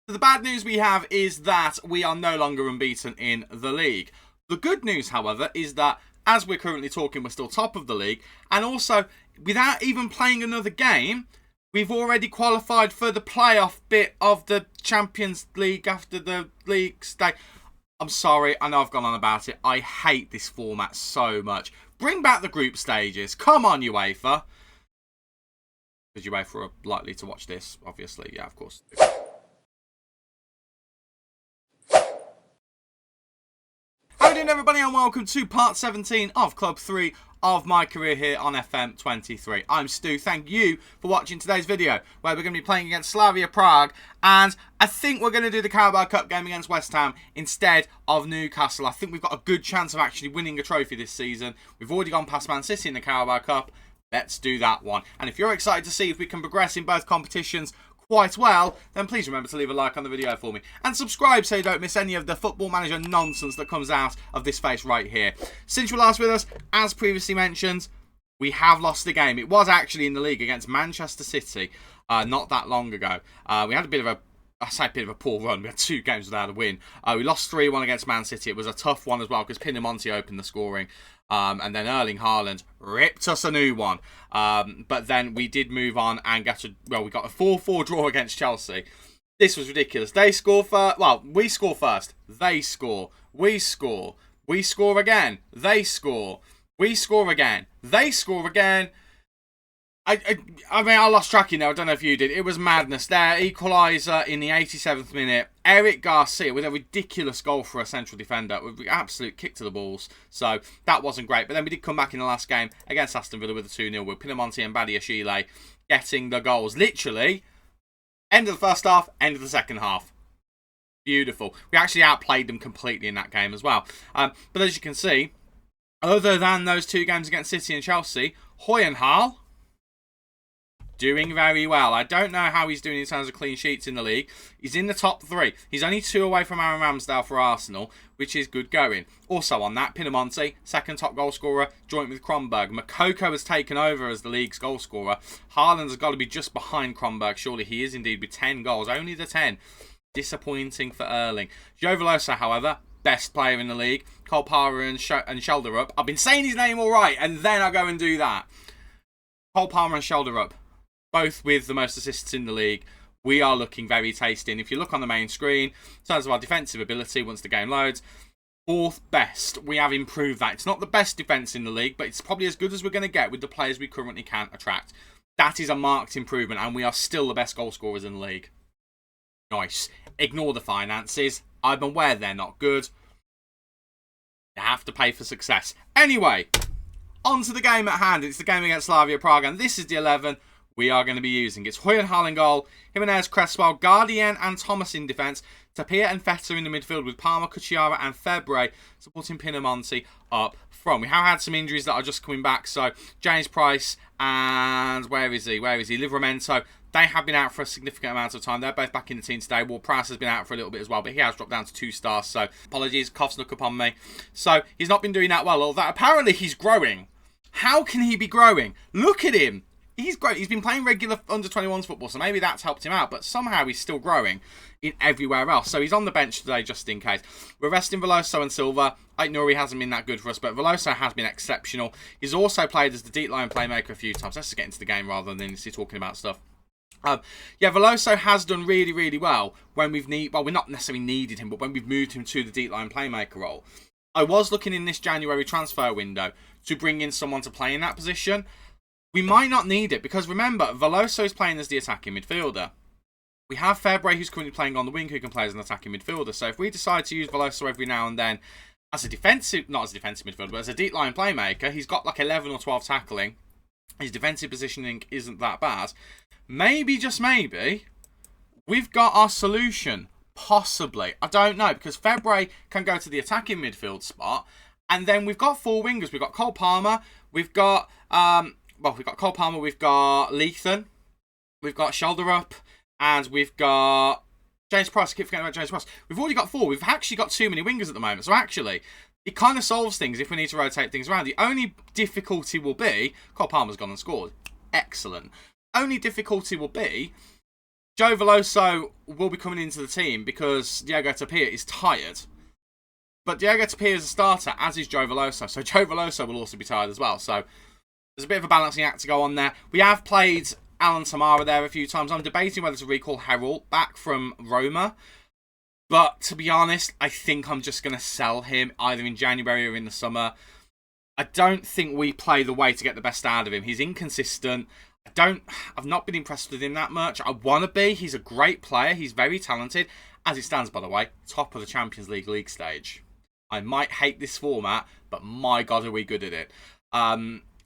The bad news we have is that we are no longer unbeaten in the league. The good news, however, is that as we're currently talking, we're still top of the league. And also, without even playing another game, we've already qualified for the playoff bit of the Champions League after the league stage. I'm sorry, I know I've gone on about it. I hate this format so much. Bring back the group stages. Come on, UEFA. Because UEFA are likely to watch this, obviously. Yeah, of course. How are you doing, everybody, and welcome to part 17 of Club 3 of my career here on FM23. I'm Stu. Thank you for watching today's video, where we're going to be playing against Slavia Prague, and I think we're going to do the Carabao Cup game against West Ham instead of Newcastle. I think we've got a good chance of actually winning a trophy this season. We've already gone past Man City in the Carabao Cup. Let's do that one. And if you're excited to see if we can progress in both competitions quite well, then please remember to leave a like on the video for me and subscribe so you don't miss any of the Football Manager nonsense that comes out of this face right here. Since you were last with us, as previously mentioned, we have lost the game. It was actually in the league against Manchester City not that long ago. We had a bit of a poor run. We had 2 games without a win. We lost 3-1 against Man City. It was a tough one as well because Pinamonti opened the scoring. And then Erling Haaland ripped us a new one. But then we did move on and we got a 4-4 draw against Chelsea. This was ridiculous. They score first. Well, we score first. They score. We score. We score again. They score. We score again. They score again. I mean, I lost track, I don't know if you did. It was madness there. Equaliser in the 87th minute. Eric Garcia with a ridiculous goal for a central defender. With an absolute kick to the balls. So, that wasn't great. But then we did come back in the last game against Aston Villa with a 2-0 with Pinamonti and Badiashile getting the goals. Literally, end of the first half, end of the second half. Beautiful. We actually outplayed them completely in that game as well. But as you can see, other than those 2 games against City and Chelsea, Hoyenhal doing very well. I don't know how he's doing in terms of clean sheets in the league. He's in the top 3. He's only 2 away from Aaron Ramsdale for Arsenal, which is good going. Also on that, Pinamonti, second top goal scorer, joint with Kronberg. Makoko has taken over as the league's goal scorer. Haaland has got to be just behind Kronberg. Surely he is indeed with 10 goals. Only the 10. Disappointing for Erling. Joe Veloso, however, best player in the league. Cole Palmer and Shoulder Up. I've been saying his name all right, and then I go and do that. Cole Palmer and Shoulder Up, both with the most assists in the league. We are looking very tasty. And if you look on the main screen, in terms of our defensive ability, once the game loads, 4th best. We have improved that. It's not the best defence in the league, but it's probably as good as we're going to get with the players we currently can attract. That is a marked improvement, and we are still the best goal scorers in the league. Nice. Ignore the finances. I'm aware they're not good. You have to pay for success. Anyway, on to the game at hand. It's the game against Slavia Prague, and this is the 11 we are going to be using. It's Hoyenhal in goal, Jimenez, Crespo, Guardian and Thomas in defence, Tapia and Feta in the midfield with Palmer, Cucciara and Febre supporting Pinamonti up front. We have had some injuries that are just coming back, so James Price and where is he? Livramento. They have been out for a significant amount of time. They're both back in the team today. Ward-Prowse has been out for a little bit as well, but he has dropped down to 2 stars, so apologies, cough snuck up on me. So he's not been doing that well, although apparently he's growing. How can he be growing? Look at him. He's great. He's been playing regular under-21s football, so maybe that's helped him out. But somehow he's still growing in everywhere else. So he's on the bench today just in case. We're resting Veloso and Silva. Nuri hasn't been that good for us, but Veloso has been exceptional. He's also played as the deep line playmaker a few times. Let's just get into the game rather than talking about stuff. Yeah, Veloso has done really, really well when we've we're not necessarily needed him, but when we've moved him to the deep line playmaker role. I was looking in this January transfer window to bring in someone to play in that position. We might not need it because remember, Veloso is playing as the attacking midfielder. We have Febre who's currently playing on the wing who can play as an attacking midfielder. So if we decide to use Veloso every now and then as a defensive, not as a defensive midfielder, but as a deep line playmaker, he's got like 11 or 12 tackling. His defensive positioning isn't that bad. Maybe, just maybe, we've got our solution. Possibly. I don't know because Febre can go to the attacking midfield spot. And then we've got 4 wingers. We've got Cole Palmer. We've got we've got Cole Palmer, we've got Leithen, we've got Shoulder Up, and we've got James Price. I keep forgetting about James Price. We've already got 4. We've actually got too many wingers at the moment. So actually, it kind of solves things if we need to rotate things around. The only difficulty will be, Cole Palmer's gone and scored. Excellent. Only difficulty will be, Joe Veloso will be coming into the team because Diego Tapia is tired. But Diego Tapia is a starter, as is Joe Veloso. So Joe Veloso will also be tired as well. So there's a bit of a balancing act to go on there. We have played Alan Tamara there a few times. I'm debating whether to recall Herald back from Roma. But to be honest, I think I'm just going to sell him either in January or in the summer. I don't think we play the way to get the best out of him. He's inconsistent. I've not been impressed with him that much. I want to be. He's a great player. He's very talented. As it stands, by the way, top of the Champions League stage. I might hate this format, but my God, are we good at it.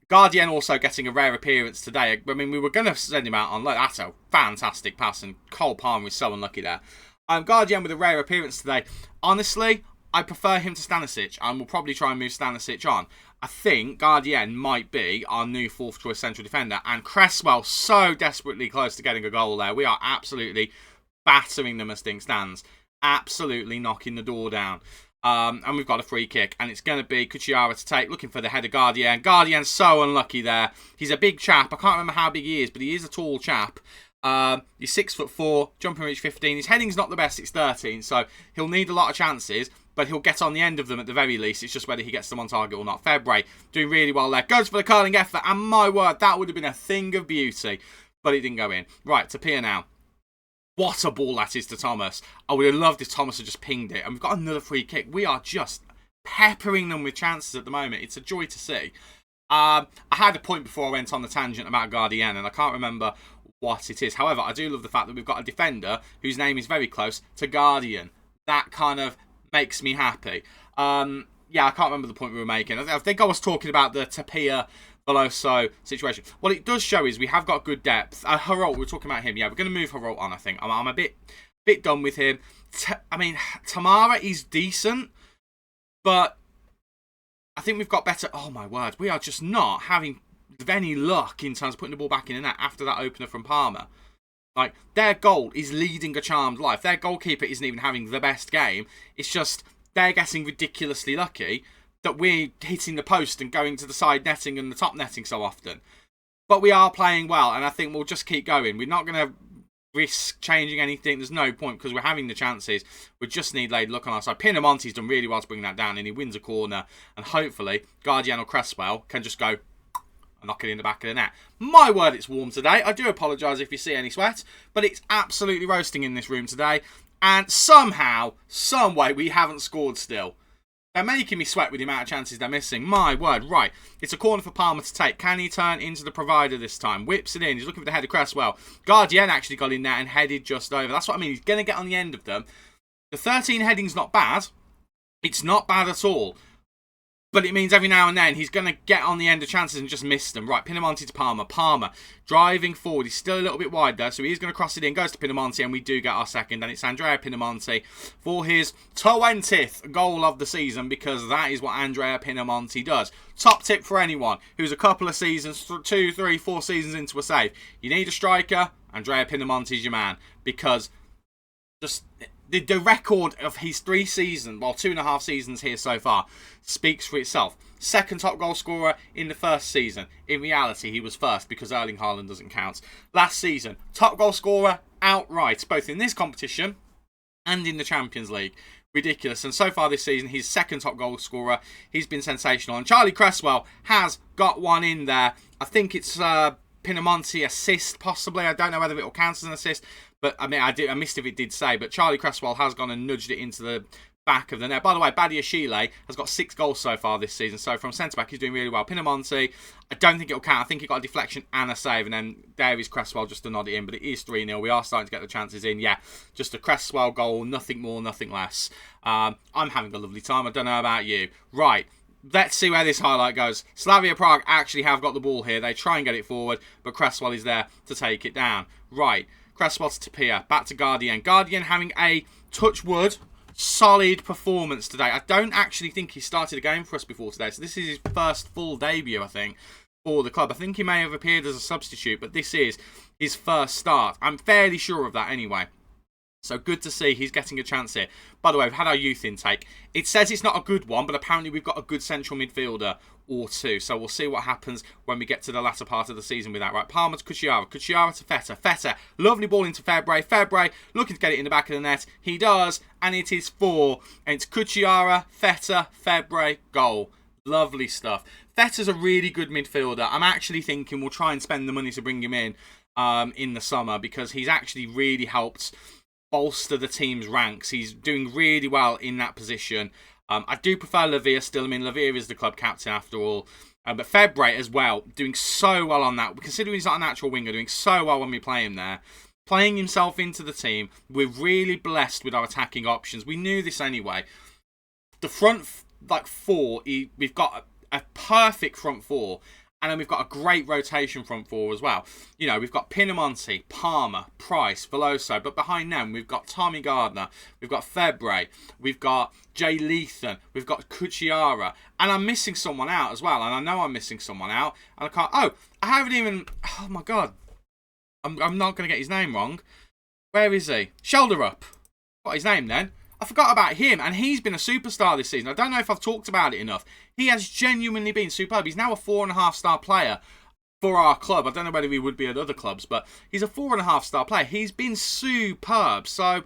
Guardian also getting a rare appearance today. I mean, we were going to send him out on loan. That's a fantastic pass, and Cole Palmer is so unlucky there. Guardian with a rare appearance today. Honestly, I prefer him to Stanisic, and we'll probably try and move Stanisic on. I think Guardian might be our new fourth choice central defender, and Cresswell so desperately close to getting a goal there. We are absolutely battering them as things stands. Absolutely knocking the door down. And we've got a free kick, and it's going to be Kuchiyara to take, looking for the header. Guardian. Guardian's so unlucky there. He's a big chap. I can't remember how big he is, but he is a tall chap. He's 6'4", jumping reach 15. His heading's not the best, it's 13, so he'll need a lot of chances, but he'll get on the end of them at the very least. It's just whether he gets them on target or not. February doing really well there. Goes for the curling effort, and my word, that would have been a thing of beauty, but it didn't go in. Right, Tapia now. What a ball that is to Thomas. I would have loved if Thomas had just pinged it. And we've got another free kick. We are just peppering them with chances at the moment. It's a joy to see. I had a point before I went on the tangent about Guardian, and I can't remember what it is. However, I do love the fact that we've got a defender whose name is very close to Guardian. That kind of makes me happy. Yeah, I can't remember the point we were making. I think I was talking about the Tapia Veloso situation. What it does show is we have got good depth. Herold, we're talking about him. Yeah, we're going to move Herold on, I think. I'm a bit done with him. I mean, Tamara is decent, but I think we've got better. Oh, my word. We are just not having any luck in terms of putting the ball back in the net after that opener from Palmer. Like, their goal is leading a charmed life. Their goalkeeper isn't even having the best game. It's just they're getting ridiculously lucky that we're hitting the post and going to the side netting and the top netting so often. But we are playing well, and I think we'll just keep going. We're not going to risk changing anything. There's no point because we're having the chances. We just need laid luck on our side. Pinamonti's done really well to bring that down, and he wins a corner. And hopefully, Guardian or Cresswell can just go and knock it in the back of the net. My word, it's warm today. I do apologise if you see any sweat, but it's absolutely roasting in this room today. And somehow, some way, we haven't scored still. They're making me sweat with the amount of chances they're missing. My word. Right. It's a corner for Palmer to take. Can he turn into the provider this time? Whips it in. He's looking for the header Cresswell. Guardian actually got in there and headed just over. That's what I mean. He's going to get on the end of them. The 13 heading's not bad. It's not bad at all. But it means every now and then he's going to get on the end of chances and just miss them. Right, Pinamonti to Palmer. Palmer driving forward. He's still a little bit wide there, so he's going to cross it in. Goes to Pinamonti, and we do get our second. And it's Andrea Pinamonti for his 20th goal of the season, because that is what Andrea Pinamonti does. Top tip for anyone who's a couple of seasons, 2, 3, 4 seasons into a save. You need a striker, Andrea Pinamonti's your man. Because just the record of his 3 seasons, well, 2.5 seasons here so far, speaks for itself. Second top goal scorer in the first season. In reality, he was first because Erling Haaland doesn't count. Last season, top goal scorer outright, both in this competition and in the Champions League. Ridiculous. And so far this season, he's second top goal scorer. He's been sensational. And Charlie Cresswell has got one in there. I think it's Pinamonti assist, possibly. I don't know whether it will count as an assist. But, I mean, I missed if it did say. But Charlie Cresswell has gone and nudged it into the back of the net. By the way, Badiashile has got 6 goals so far this season. So, from centre-back, he's doing really well. Pinamonti, I don't think it'll count. I think he got a deflection and a save. And then there is Cresswell just to nod it in. But it is 3-0. We are starting to get the chances in. Yeah, just a Cresswell goal. Nothing more, nothing less. I'm having a lovely time. I don't know about you. Right. Let's see where this highlight goes. Slavia Prague actually have got the ball here. They try and get it forward. But Cresswell is there to take it down. Right. Cresswell to Tapia, back to Guardian. Guardian having a, touch wood, solid performance today. I don't actually think he started a game for us before today, so this is his first full debut, I think, for the club. I think he may have appeared as a substitute, but this is his first start. I'm fairly sure of that anyway. So good to see he's getting a chance here. By the way, we've had our youth intake. It says it's not a good one, but apparently we've got a good central midfielder or two. So we'll see what happens when we get to the latter part of the season with that. Right, Palmer to Kuchiara. Kuchiara to Feta. Feta, lovely ball into Febray. Febray looking to get it in the back of the net. He does, and it is 4. And it's Kuchiara, Feta, Febray, goal. Lovely stuff. Feta's a really good midfielder. I'm actually thinking we'll try and spend the money to bring him in the summer, because he's actually really helped bolster the team's ranks. He's doing really well in that position. I do prefer Lavia still. I mean, Lavia is the club captain after all. But Febray as well, doing so well on that. Considering he's not a natural winger, doing so well when we play him there. Playing himself into the team. We're really blessed with our attacking options. We knew this anyway. The front, four, we've got a perfect front four. And then we've got a great rotation front four as well. You know, we've got Pinamonti, Palmer, Price, Veloso. But behind them, we've got Tommy Gardner. We've got Febray. We've got Jay Leathan. We've got Kuchiara. And I'm missing someone out as well. And I know I'm missing someone out. And I can't... Oh, I haven't even... Oh, my God. I'm not going to get his name wrong. Where is he? Shoulder Up. What his name then? I forgot about him, and he's been a superstar this season. I don't know if I've talked about it enough. He has genuinely been superb. He's now a 4.5-star player for our club. I don't know whether he would be at other clubs, but he's a 4.5-star player. He's been superb. So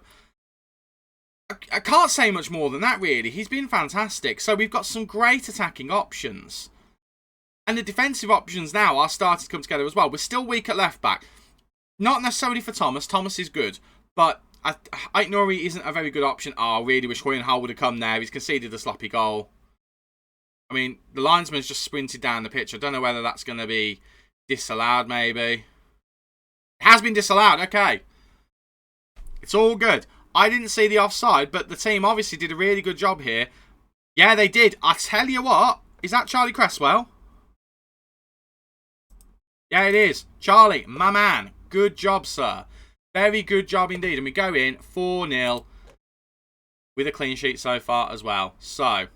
I can't say much more than that, really. He's been fantastic. So we've got some great attacking options. And the defensive options now are starting to come together as well. We're still weak at left-back. Not necessarily for Thomas. Thomas is good, but... Aït-Nouri isn't a very good option. Oh, I really wish Hoyenhal would have come there. He's conceded a sloppy goal. I mean, the linesman's just sprinted down the pitch. I don't know whether that's going to be disallowed, maybe. It has been disallowed. Okay. It's all good. I didn't see the offside, but the team obviously did a really good job here. Yeah, they did. I tell you what. Is that Charlie Cresswell? Yeah, it is. Charlie, my man. Good job, sir. Very good job indeed. And we go in 4-0 with a clean sheet so far as well. So,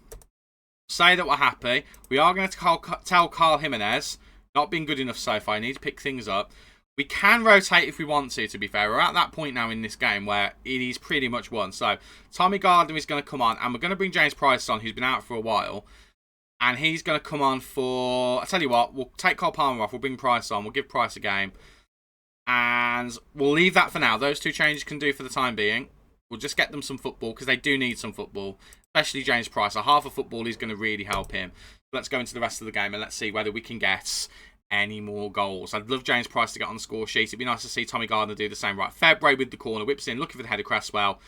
say that we're happy. We are going to tell Carl Jimenez, not been good enough so far. I need to pick things up. We can rotate if we want to be fair. We're at that point now in this game where it is pretty much won. So, Tommy Gardner is going to come on. And we're going to bring James Price on, who's been out for a while. And he's going to come on for... I'll tell you what. We'll take Cole Palmer off. We'll bring Price on. We'll give Price a game. And we'll leave that for now. Those two changes can do for the time being. We'll just get them some football, because they do need some football. Especially James Price. A half of football is going to really help him. Let's go into the rest of the game and let's see whether we can get any more goals. I'd love James Price to get on the score sheet. It'd be nice to see Tommy Gardner do the same. Right, Febray with the corner. Whips in, looking for the head of Cresswell.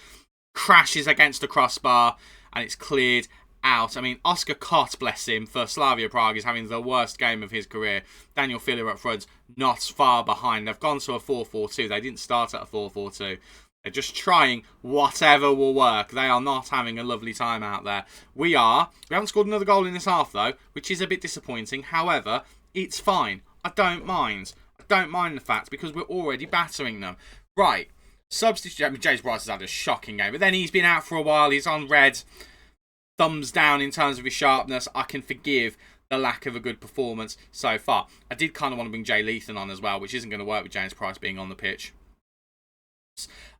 Crashes against the crossbar. And it's cleared out. I mean, Oscar Kott, bless him, for Slavia Prague is having the worst game of his career. Daniel Filler up front, not far behind. They've gone to a 4-4-2. They didn't start at a 4-4-2. They're just trying whatever will work. They are not having a lovely time out there. We haven't scored another goal in this half, though, which is a bit disappointing. However, it's fine. I don't mind. I don't mind the fact, because we're already battering them. Right. Substitute. I mean, James Price has had a shocking game, but then he's been out for a while. He's on red. Thumbs down in terms of his sharpness. I can forgive the lack of a good performance so far. I did kind of want to bring Jay Leathan on as well, which isn't going to work with James Price being on the pitch.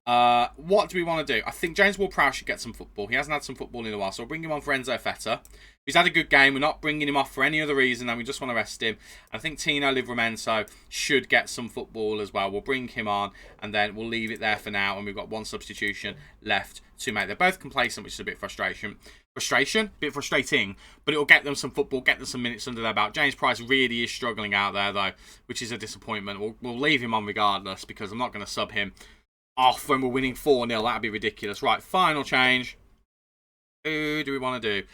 What do we want to do? I think James Ward-Prowse should get some football. He hasn't had some football in a while, so we'll bring him on for Enzo Feta. He's had a good game. We're not bringing him off for any other reason, and we just want to rest him. I think Tino Livramento should get some football as well. We'll bring him on, and then we'll leave it there for now, and we've got one substitution left to make. They're both complacent, which is a bit bit frustrating, but it'll get them some football, get them some minutes under their belt. James Price really is struggling out there, though, which is a disappointment. We'll leave him on regardless, because I'm not going to sub him off when we're winning 4-0. That'd be ridiculous. Right, final change. Who do we want to do?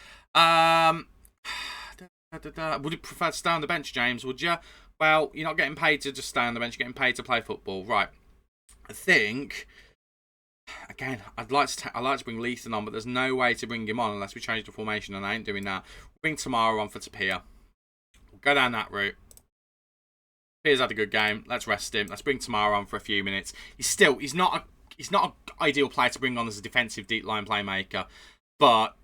Would you prefer to stay on the bench, James? Would you? Well, you're not getting paid to just stay on the bench. You're getting paid to play football. Right. I think... Again, I'd like to bring Leathan on, but there's no way to bring him on unless we change the formation, and I ain't doing that. We'll bring Tamara on for Tapia. We'll go down that route. Tapia's had a good game. Let's rest him. Let's bring Tamara on for a few minutes. He's not an ideal player to bring on as a defensive deep line playmaker, but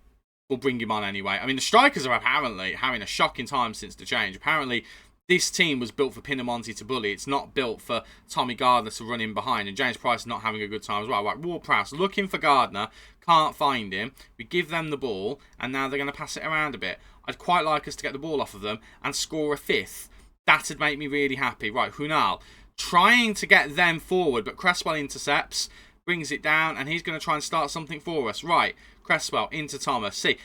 we'll bring him on anyway. I mean, the strikers are apparently having a shocking time since the change. Apparently, this team was built for Pinamonti to bully. It's not built for Tommy Gardner to run in behind. And James Price is not having a good time as well. Right, Ward-Prowse looking for Gardner. Can't find him. We give them the ball. And now they're going to pass it around a bit. I'd quite like us to get the ball off of them and score a fifth. That would make me really happy. Right, Hunal trying to get them forward. But Cresswell intercepts. Brings it down. And he's going to try and start something for us. Right, Cresswell into Thomas. See,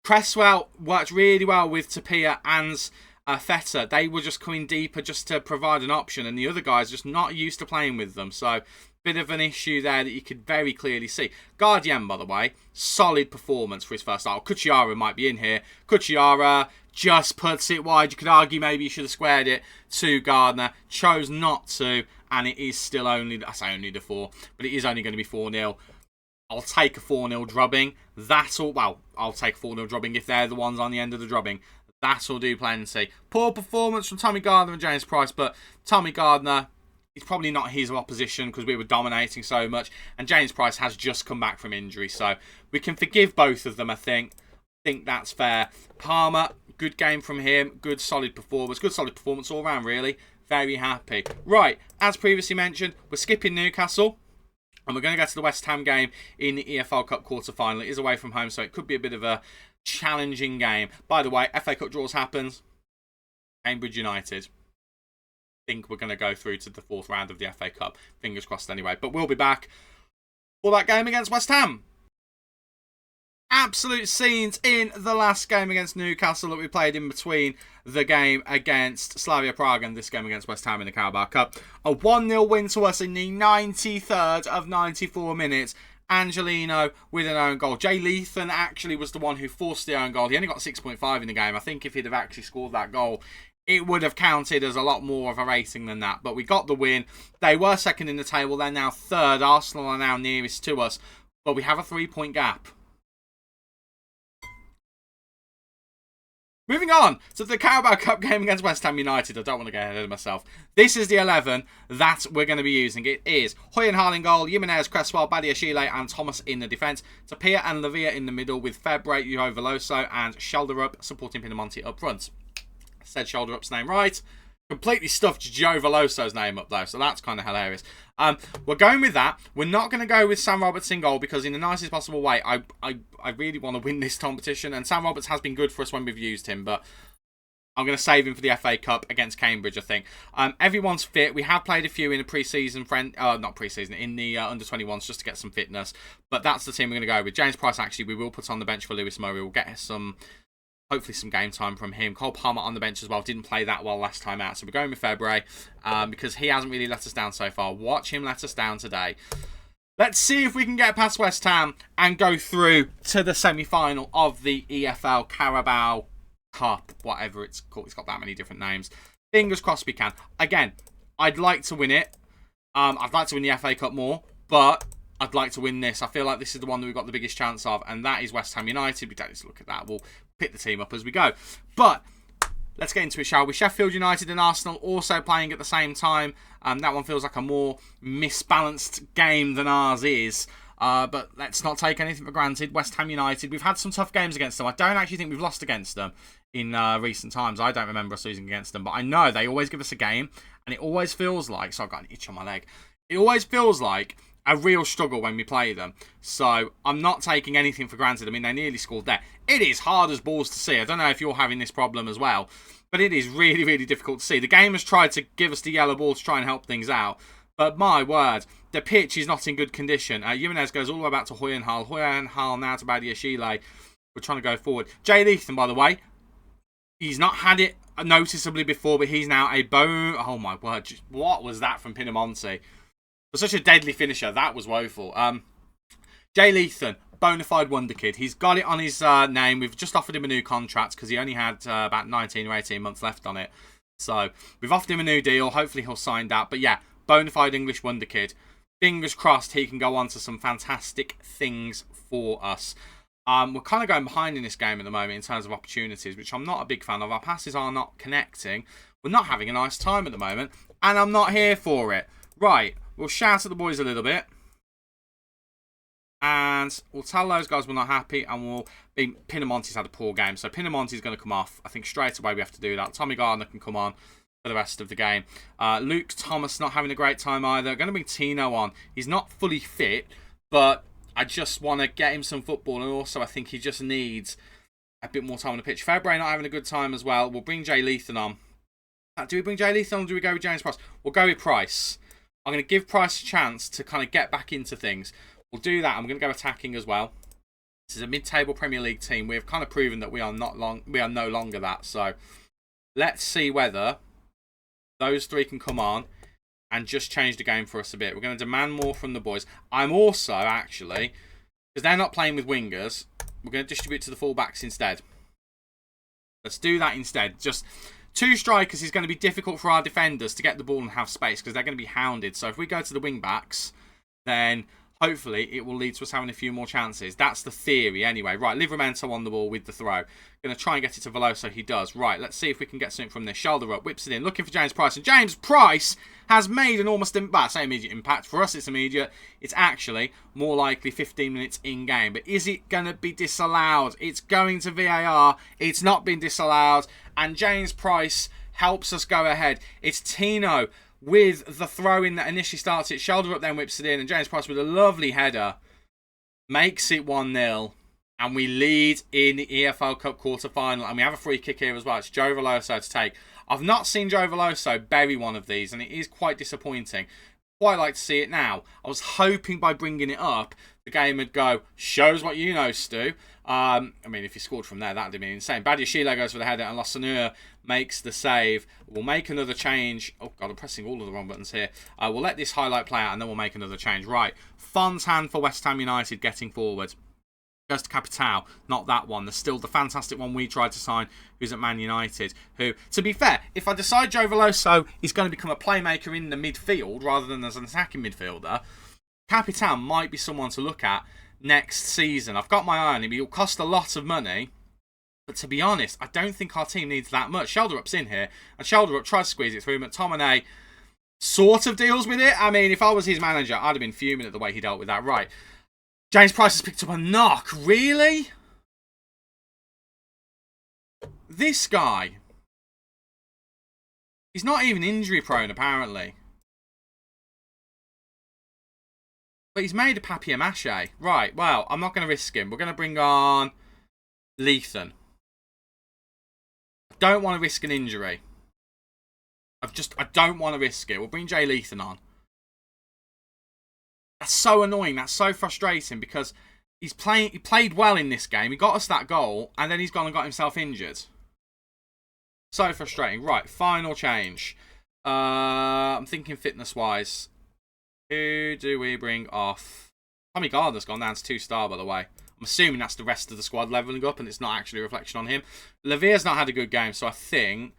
Cresswell worked really well with Tapia and Feta. They were just coming deeper just to provide an option, and the other guys just not used to playing with them. So, bit of an issue there that you could very clearly see. Guardian, by the way, solid performance for his first start. Kuchiyara might be in here. Kuchiyara just puts it wide. You could argue maybe he should have squared it to Gardner. Chose not to, and it is still only, I say only the 4, but it is only going to be 4-0. I'll take a 4-0 drubbing. That's all. Well, I'll take a 4-0 drubbing if they're the ones on the end of the drubbing. That'll do plenty. Poor performance from Tommy Gardner and James Price, but Tommy Gardner, it's probably not his opposition because we were dominating so much, and James Price has just come back from injury, so we can forgive both of them, I think. I think that's fair. Palmer, good game from him. Good solid performance. Good solid performance all round, really. Very happy. Right, as previously mentioned, we're skipping Newcastle. And we're going to go to the West Ham game in the EFL Cup quarter-final. It is away from home, so it could be a bit of a challenging game. By the way, FA Cup draws happens. Cambridge United. I think we're going to go through to the 4th round of the FA Cup. Fingers crossed anyway. But we'll be back for that game against West Ham. Absolute scenes in the last game against Newcastle that we played in between the game against Slavia Prague and this game against West Ham in the Carabao Cup. A 1-0 win to us in the 93rd of 94 minutes. Angelino with an own goal. Jay Leathan actually was the one who forced the own goal. He only got 6.5 in the game. I think if he'd have actually scored that goal, it would have counted as a lot more of a rating than that. But we got the win. They were second in the table. They're now 3rd. Arsenal are now nearest to us. But we have a 3-point gap. Moving on to the Carabao Cup game against West Ham United. I don't want to get ahead of myself. This is the 11 that we're going to be using. It is Hoyenhal in goal, Jimenez, Cresswell, Badiashile and Thomas in the defence. Tapia and Lavia in the middle with Febre, Veloso and Shelderup supporting Pinamonti up front. Said Shelderup's name right. Completely stuffed Joe Veloso's name up though, so that's kind of hilarious. We're going with that. We're not going to go with Sam Roberts in goal because in the nicest possible way, I really want to win this competition, and Sam Roberts has been good for us when we've used him, but I'm going to save him for the FA Cup against Cambridge, I think. Everyone's fit. We have played a few in a pre-season not pre-season, in the under-21s just to get some fitness, but that's the team we're going to go with. James Price, actually, we will put on the bench for Lewis Murray. We'll get hopefully some game time from him. Cole Palmer on the bench as well. Didn't play that well last time out. So we're going with Febre because he hasn't really let us down so far. Watch him let us down today. Let's see if we can get past West Ham and go through to the semi-final of the EFL Carabao Cup. Whatever it's called. It's got that many different names. Fingers crossed we can. Again, I'd like to win it. I'd like to win the FA Cup more. But I'd like to win this. I feel like this is the one that we've got the biggest chance of. And that is West Ham United. We don't need to look at that. We'll pick the team up as we go. But let's get into it, shall we? Sheffield United and Arsenal also playing at the same time. That one feels like a more misbalanced game than ours is. But let's not take anything for granted. West Ham United, we've had some tough games against them. I don't actually think we've lost against them in recent times. I don't remember us losing against them. But I know they always give us a game. And it always feels like... So I've got an itch on my leg. It always feels like a real struggle when we play them. So I'm not taking anything for granted. I mean, they nearly scored there. It is hard as balls to see. I don't know if you're having this problem as well, but it is really, really difficult to see. The game has tried to give us the yellow ball to try and help things out, but my word, the pitch is not in good condition. Jimenez goes all the way back to Hoyenhal. Hoyenhal now to Badiashile. We're trying to go forward. Jay Leathan, by the way, he's not had it noticeably before, but he's now a bone. Oh my word, what was that from Pinamonti? For such a deadly finisher, that was woeful. Jay Leathan, bona fide wonder kid. He's got it on his name. We've just offered him a new contract because he only had about 19 or 18 months left on it. So we've offered him a new deal. Hopefully he'll sign that. But yeah, bona fide English wonder kid. Fingers crossed he can go on to some fantastic things for us. We're kind of going behind in this game at the moment in terms of opportunities, which I'm not a big fan of. Our passes are not connecting. We're not having a nice time at the moment, and I'm not here for it. Right, we'll shout at the boys a little bit. And we'll tell those guys we're not happy, and we'll be... Pinamonti's had a poor game, so Pinamonti's going to come off. I think straight away we have to do that. Tommy Gardner can come on. for the rest of the game. Luke Thomas not having a great time either. Going to bring Tino on. He's not fully fit, but I just want to get him some football, and also I think he just needs a bit more time on the pitch. February not having a good time as well. We'll bring Jay Lethan on. Do we bring Jay Lethan on, or do we go with James Price? We'll go with Price. I'm going to give Price a chance to kind of get back into things. We'll do that. I'm going to go attacking as well. This is a mid-table Premier League team. We've kind of proven that we are no longer that. So let's see whether those three can come on and just change the game for us a bit. We're going to demand more from the boys. I'm also, actually, because they're not playing with wingers, we're going to distribute to the fullbacks instead. Let's do that instead. Just 2 strikers is going to be difficult for our defenders to get the ball and have space because they're going to be hounded. So if we go to the wing-backs, then hopefully it will lead to us having a few more chances. That's the theory anyway. Right, Livramento on the ball with the throw. Going to try and get it to Veloso. He does. Right, let's see if we can get something from this. Shoulder up, whips it in, looking for James Price. And James Price has made an almost, I say immediate impact. For us, it's immediate. It's actually more likely 15 minutes in-game. But is it going to be disallowed? It's going to VAR. It's not been disallowed. And James Price helps us go ahead. It's Tino with the throw-in that initially starts it. Shoulder up, then whips it in. And James Price with a lovely header makes it 1-0. And we lead in the EFL Cup quarter-final. And we have a free kick here as well. It's Joe Veloso to take. I've not seen Joe Veloso bury one of these, and it is quite disappointing. Quite like to see it now. I was hoping by bringing it up, the game would go, shows what you know, Stu. I mean, if he scored from there, that would be insane. Badiashile goes for the header, and Lassaneur makes the save. We'll make another change. Oh, God, I'm pressing all of the wrong buttons here. We'll let this highlight play out, and then we'll make another change. Right, Fon's hand for West Ham United getting forward. Goes to Capital, not that one. There's still the fantastic one we tried to sign, who's at Man United, who, to be fair, if I decide Joe Veloso is going to become a playmaker in the midfield rather than as an attacking midfielder, Capital might be someone to look at next season. I've got my eye on him. He'll cost a lot of money, but to be honest, I don't think our team needs that much. Shoulder Up's in here, and Shoulder Up tries to squeeze it through, McTominay sort of deals with it. I mean, if I was his manager, I'd have been fuming at the way he dealt with that. Right. James Price has picked up a knock. Really? This guy. He's not even injury prone, apparently. But he's made a papier-mâché. Right, well, I'm not going to risk him. We're going to bring on Lethan. I don't want to risk an injury. I don't want to risk it. We'll bring Jay Lethan on. That's so annoying. That's so frustrating because he played well in this game. He got us that goal, and then he's gone and got himself injured. So frustrating. Right, final change. I'm thinking fitness-wise. Who do we bring off? Tommy Gardner's gone down to 2-star, by the way. I'm assuming that's the rest of the squad levelling up, and it's not actually a reflection on him. Levere's not had a good game, so I think...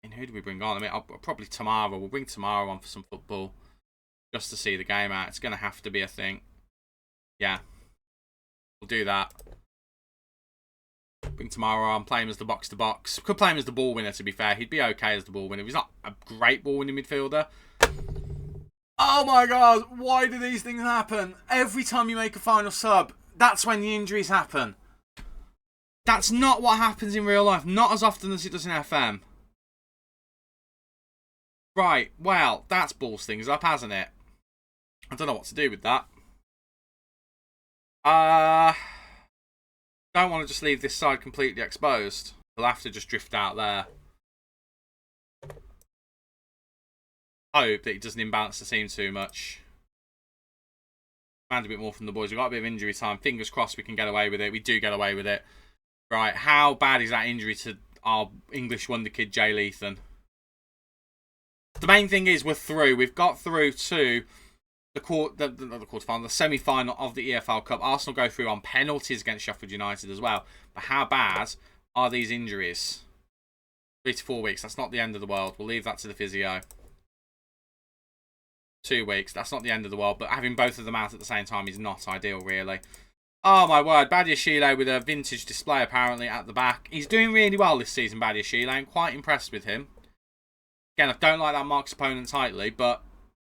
And who do we bring on? I mean, probably Tamara. We'll bring Tamara on for some football. Just to see the game out. It's going to have to be a thing. Yeah. We'll do that. Bring Tamara on. Play him as the box-to-box. Could play him as the ball winner, to be fair. He'd be okay as the ball winner. He's not a great ball winning midfielder. Oh my God. Why do these things happen? Every time you make a final sub, that's when the injuries happen. That's not what happens in real life. Not as often as it does in FM. Right. Well, that's balls things up, hasn't it? I don't know what to do with that. Don't want to just leave this side completely exposed. We'll have to just drift out there. Hope that it doesn't imbalance the team too much. Demand a bit more from the boys. We've got a bit of injury time. Fingers crossed we can get away with it. We do get away with it. Right, how bad is that injury to our English wonder kid, Jay Lethan? The main thing is we're through. We've got through to the semi-final of the EFL Cup. Arsenal go through on penalties against Sheffield United as well. But how bad are these injuries? 3 to 4 weeks. That's not the end of the world. We'll leave that to the physio. 2 weeks. That's not the end of the world. But having both of them out at the same time is not ideal, really. Oh, my word. Badiashile with a vintage display, apparently, at the back. He's doing really well this season, Badiashile. I'm quite impressed with him. Again, I don't like that marks opponent tightly, but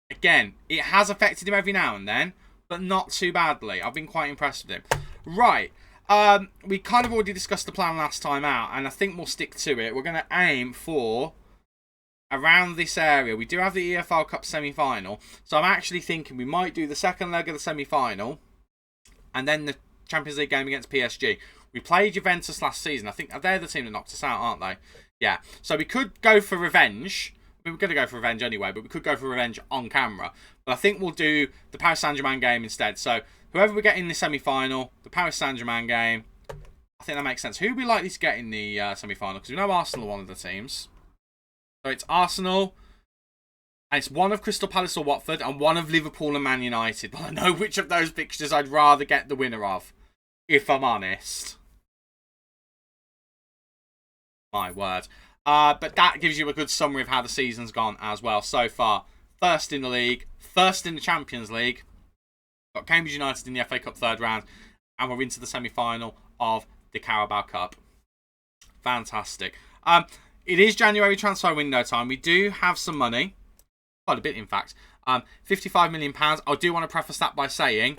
again, it has affected him every now and then, but not too badly. I've been quite impressed with him. Right, we kind of already discussed the plan last time out, and I think we'll stick to it. We're going to aim for around this area. We do have the EFL Cup semi-final, so I'm actually thinking we might do the second leg of the semi-final, and then the Champions League game against PSG. We played Juventus last season. I think they're the team that knocked us out, aren't they? Yeah. So we could go for revenge. I mean, we're going to go for revenge anyway, but we could go for revenge on camera. But I think we'll do the Paris Saint-Germain game instead. So whoever we get in the semi-final, the Paris Saint-Germain game, I think that makes sense. Who are we likely to get in the semi-final? Because we know Arsenal are one of the teams. So it's Arsenal, and it's one of Crystal Palace or Watford, and one of Liverpool and Man United. But I know which of those fixtures I'd rather get the winner of, if I'm honest. My word. But that gives you a good summary of how the season's gone as well so far. First in the league, first in the Champions League. Got Cambridge United in the FA Cup third round, and we're into the semi-final of the Carabao Cup. Fantastic. It is January transfer window time. We do have some money. Quite a bit, in fact. £55 million. I do want to preface that by saying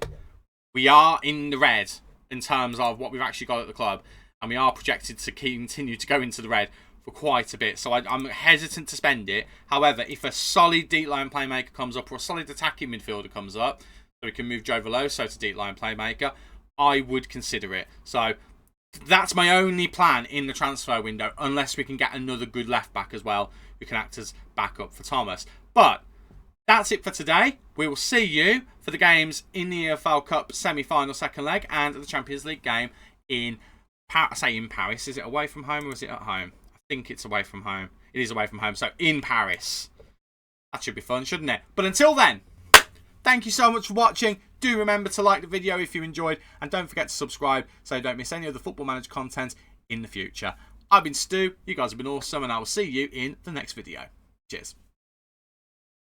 we are in the red in terms of what we've actually got at the club. And we are projected to continue to go into the red for quite a bit. So I'm hesitant to spend it. However, if a solid deep line playmaker comes up or a solid attacking midfielder comes up, so we can move Joe Veloso to deep line playmaker, I would consider it. So that's my only plan in the transfer window, unless we can get another good left back as well who can act as backup for Thomas. But that's it for today. We will see you for the games in the EFL Cup semi-final second leg and the Champions League game in Paris. Is it away from home or is it at home? I think it's away from home. It is away from home, so in Paris. That should be fun, shouldn't it? But until then, thank you so much for watching. Do remember to like the video if you enjoyed, and don't forget to subscribe so you don't miss any of the Football Manager content in the future. I've been Stu, you guys have been awesome, and I will see you in the next video. Cheers.